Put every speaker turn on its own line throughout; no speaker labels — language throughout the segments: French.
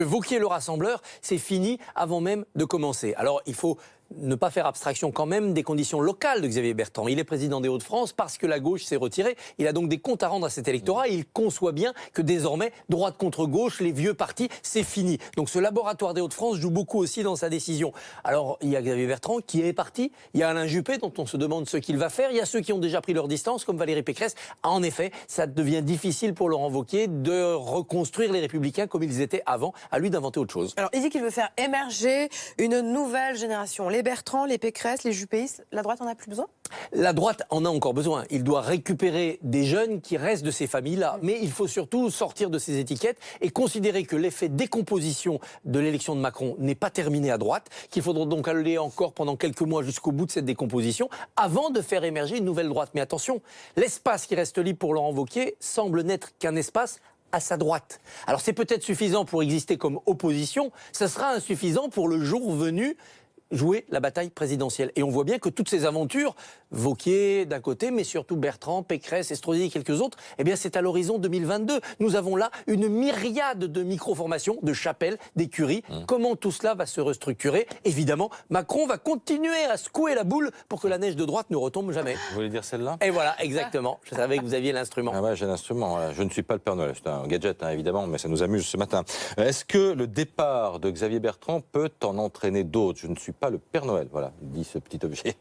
Vauquier le rassembleur, c'est fini avant même de commencer. Alors il faut ne pas faire abstraction quand même des conditions locales de Xavier Bertrand. Il est président des Hauts-de-France parce que la gauche s'est retirée. Il a donc des comptes à rendre à cet électorat et il conçoit bien que désormais, droite contre gauche, les vieux partis, c'est fini. Donc ce laboratoire des Hauts-de-France joue beaucoup aussi dans sa décision. Alors il y a Xavier Bertrand qui est parti, il y a Alain Juppé dont on se demande ce qu'il va faire, il y a ceux qui ont déjà pris leur distance comme Valérie Pécresse. En effet, ça devient difficile pour Laurent Wauquiez de reconstruire les Républicains comme ils étaient avant, à lui d'inventer autre chose.
Alors il dit qu'il veut faire émerger une nouvelle génération. Les Bertrand, les Pécresse, les Juppéistes, la droite en a plus besoin?
La droite en a encore besoin. Il doit récupérer des jeunes qui restent de ces familles-là. Mais il faut surtout sortir de ces étiquettes et considérer que l'effet décomposition de l'élection de Macron n'est pas terminé à droite, qu'il faudra donc aller encore pendant quelques mois jusqu'au bout de cette décomposition avant de faire émerger une nouvelle droite. Mais attention, l'espace qui reste libre pour Laurent Wauquiez semble n'être qu'un espace à sa droite. Alors c'est peut-être suffisant pour exister comme opposition, ça sera insuffisant pour le jour venu jouer la bataille présidentielle. Et on voit bien que toutes ces aventures, Wauquiez d'un côté, mais surtout Bertrand, Pécresse, Estrosi et quelques autres, eh bien c'est à l'horizon 2022. Nous avons là une myriade de micro-formations, de chapelles, d'écuries. Comment tout cela va se restructurer? Évidemment, Macron va continuer à secouer la boule pour que la neige de droite ne retombe jamais.
Vous voulez dire celle-là?
Et voilà, exactement. Je savais que vous aviez l'instrument.
Ah ouais, j'ai l'instrument. Je ne suis pas le Père Noël. C'est un gadget, hein, évidemment, mais ça nous amuse ce matin. Est-ce que le départ de Xavier Bertrand peut en entraîner d'autres? Je ne suis pas le Père Noël, voilà, dit ce petit objet.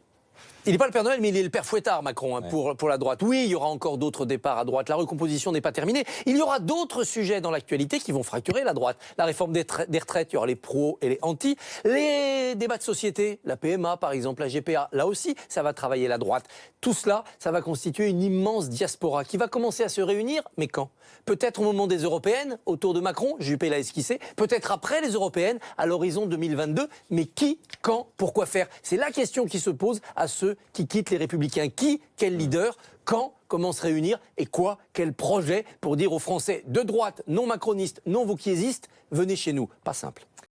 Il n'est pas le Père Noël, mais il est le Père Fouettard, Macron, hein, pour la droite. Oui, il y aura encore d'autres départs à droite. La recomposition n'est pas terminée. Il y aura d'autres sujets dans l'actualité qui vont fracturer la droite. La réforme des retraites, il y aura les pros et les antis. Les débats de société, la PMA par exemple, la GPA, là aussi, ça va travailler la droite. Tout cela, ça va constituer une immense diaspora qui va commencer à se réunir, mais quand? Peut-être au moment des européennes, autour de Macron, Juppé l'a esquissé. Peut-être après les européennes, à l'horizon 2022. Mais qui, quand, pourquoi faire? C'est la question qui se pose à ceux qui quittent les Républicains. Qui, quel leader, quand, comment se réunir et quoi, quel projet pour dire aux Français de droite, non macronistes, non wauquiezistes, venez chez nous. Pas simple.